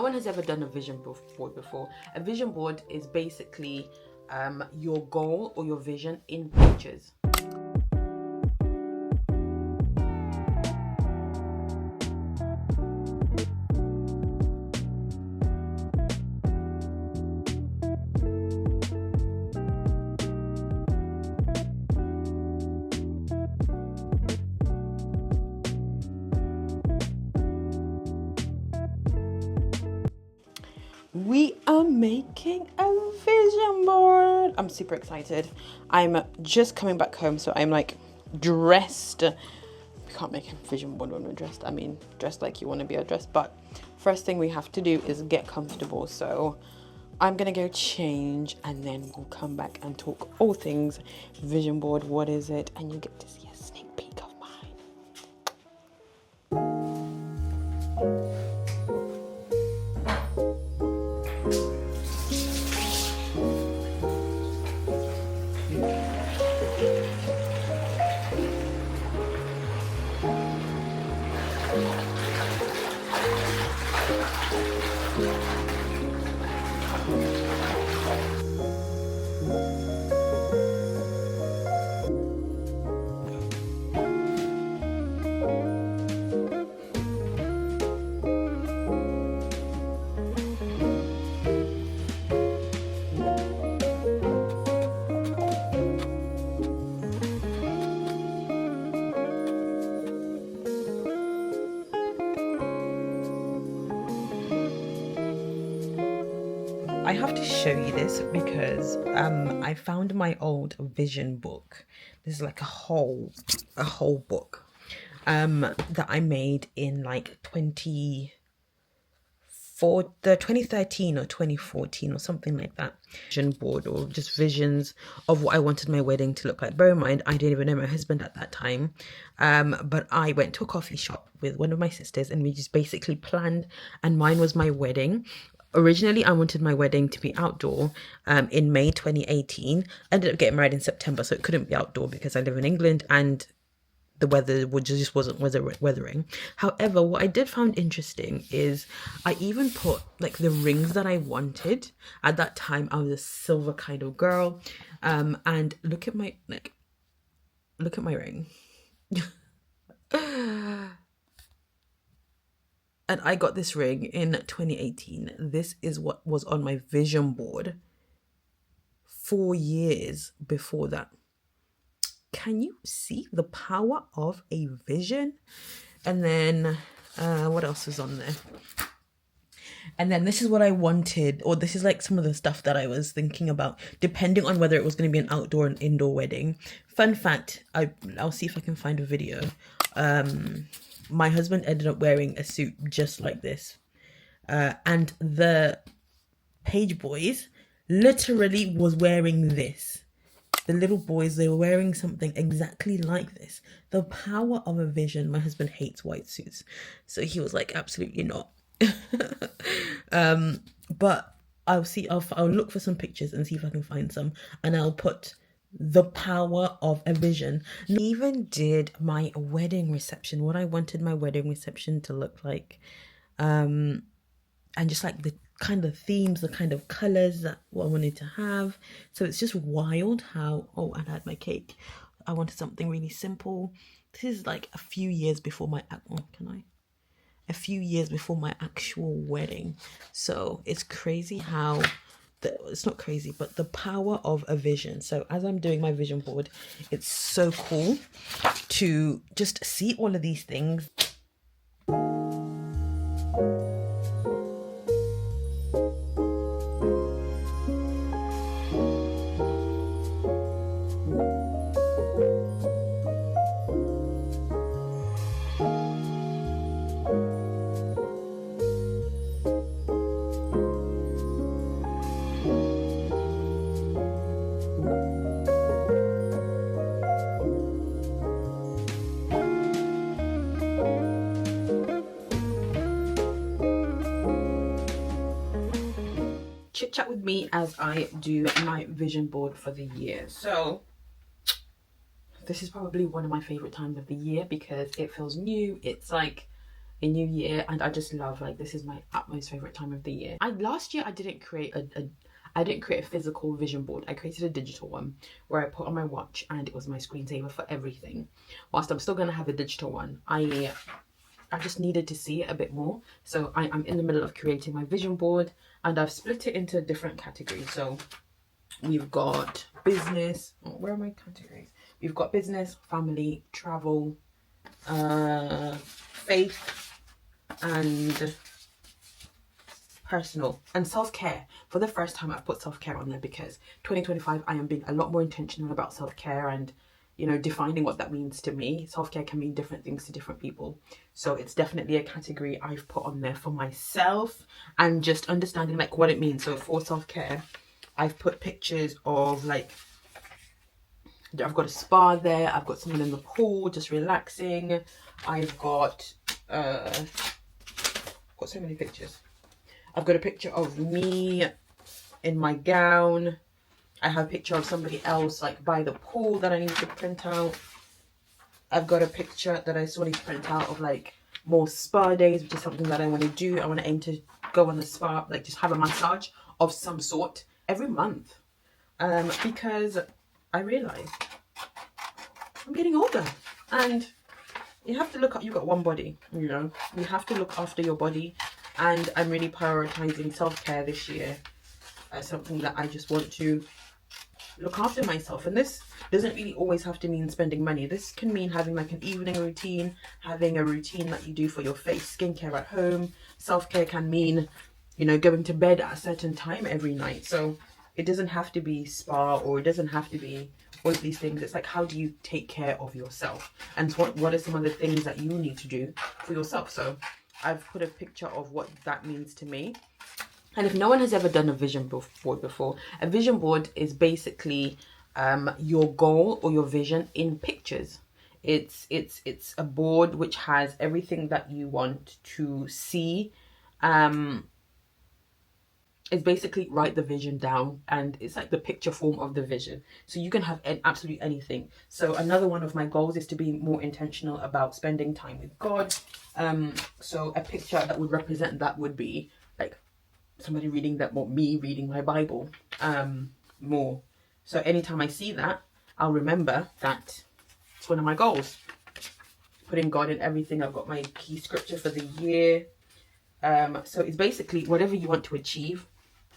one has ever done a vision board before. A vision board is basically your goal or your vision in pictures. We are making a vision board. I'm super excited. I'm just coming back home, so I'm like dressed. We can't make a vision board when we're dressed. I mean, dressed like you want to be dressed. But first thing we have to do is get comfortable. So I'm gonna go change, and then we'll come back and talk all things vision board. What is it? And you get to see a sneak peek of mine. I have to show you this because I found my old vision book. This is like a whole book that I made in like 2013 or 2014 or something like that. Vision board, or just visions of what I wanted my wedding to look like. Bear in mind, I didn't even know my husband at that time, but I went to a coffee shop with one of my sisters and we just basically planned, and mine was my wedding. Originally, I wanted my wedding to be outdoor in May 2018. I ended up getting married in September, so it couldn't be outdoor because I live in England and the weather just wasn't weathering. However, what I did find interesting is I even put like the rings that I wanted. At that time, I was a silver kind of girl. And look at my ring. And I got this ring in 2018. This is what was on my vision board 4 years before that. Can you see the power of a vision? And then what else is on there? And then this is what I wanted, or this is like some of the stuff that I was thinking about, depending on whether it was going to be an outdoor and indoor wedding. Fun fact, I'll see if I can find a video. My husband ended up wearing a suit just like this. And the page boys literally was wearing this. The little boys, they were wearing something exactly like this. The power of a vision. My husband hates white suits, so he was like, absolutely not. But I'll look for some pictures and see if I can find some, and I'll put the power of a vision. I even did my wedding reception, what I wanted my wedding reception to look like, and just like the kind of themes, the kind of colors that what I wanted to have. So it's just wild how, and I had my cake. I wanted something really simple. This is like a few years before my actual wedding. So it's crazy how it's not crazy, but the power of a vision. So as I'm doing my vision board, it's so cool to just see all of these things. Chit chat with me as I do my vision board for the year. So this is probably one of my favorite times of the year because it feels new. It's like a new year, and I just love, like, this is my utmost favorite time of the year. Last year I didn't create a physical vision board. I created a digital one where I put on my watch, and it was my screensaver for everything. Whilst I'm still gonna have a digital one, I just needed to see it a bit more. So I'm in the middle of creating my vision board, and I've split it into different categories. So we've got business. Oh, where are my categories? We've got business, family, travel, faith, and personal, and self-care. For the first time, I've put self-care on there because 2025, I am being a lot more intentional about self-care and, you know, defining what that means to me. Self-care can mean different things to different people. So it's definitely a category I've put on there for myself, and just understanding like what it means. So for self-care, I've put pictures of, like, I've got a spa there, I've got someone in the pool just relaxing. I've got so many pictures. I've got a picture of me in my gown. I have a picture of somebody else like by the pool that I need to print out. I've got a picture that I still need to print out of like more spa days, which is something that I want to do. I want to aim to go on the spa, like just have a massage of some sort every month. Because I realised I'm getting older, and you have to look up. You've got one body, you know. You have to look after your body, and I'm really prioritizing self-care this year as something that I just want to look after myself. And this doesn't really always have to mean spending money. This can mean having like an evening routine, having a routine that you do for your face, skincare at home. Self-care can mean, you know, going to bed at a certain time every night. So it doesn't have to be spa, or it doesn't have to be all of these things. It's like, how do you take care of yourself, and what are some of the things that you need to do for yourself? So I've put a picture of what that means to me. And if no one has ever done a vision board before, a vision board is basically your goal or your vision in pictures. It's a board which has everything that you want to see. It's basically write the vision down, and it's like the picture form of the vision. So you can have absolutely anything. So another one of my goals is to be more intentional about spending time with God. So a picture that would represent that would be like somebody reading that, or me reading my Bible more. So anytime I see that, I'll remember that it's one of my goals. Putting God in everything. I've got my key scripture for the year. So it's basically whatever you want to achieve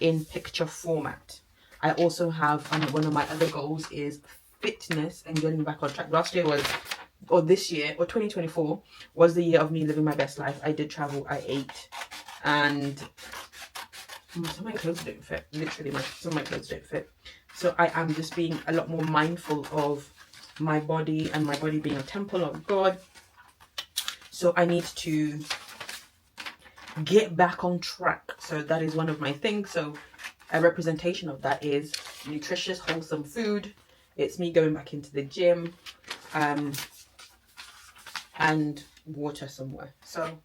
in picture format. I also have one of my other goals is fitness and getting back on track. Last year was, or this year, or 2024 was the year of me living my best life. I did travel, I ate, and some of my clothes don't fit. Literally, some of my clothes don't fit. So I am just being a lot more mindful of my body, and my body being a temple of God. So I need to get back on track. So that is one of my things. So a representation of that is nutritious, wholesome food. It's me going back into the gym, and water somewhere. So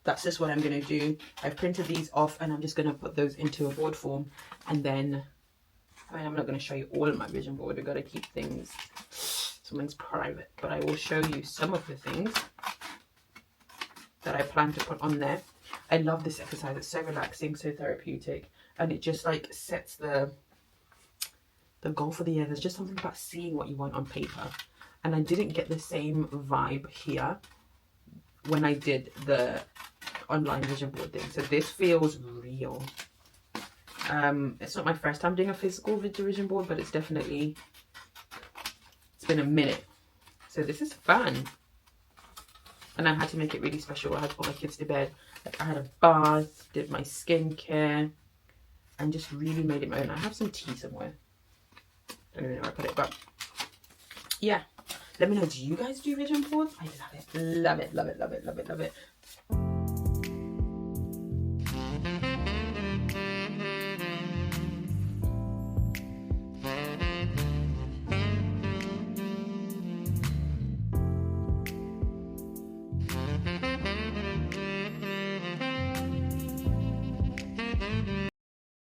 that's just what I'm going to do. I've printed these off, and I'm just going to put those into a board form. And then, I mean, I'm not going to show you all of my vision board. We've got to keep things, something's private, but I will show you some of the things that I plan to put on there. I love this exercise. It's so relaxing, so therapeutic, and it just like sets the goal for the year. There's just something about seeing what you want on paper, and I didn't get the same vibe here when I did the online vision board thing. So this feels real. It's not my first time doing a physical vision board, but it's been a minute. So this is fun. And I had to make it really special. I had to put my kids to bed. Like, I had a bath, did my skincare, and just really made it my own. I have some tea somewhere. I don't know where I put it, but yeah. Let me know, do you guys do vision boards? I love it. Love it, love it, love it, love it, love it.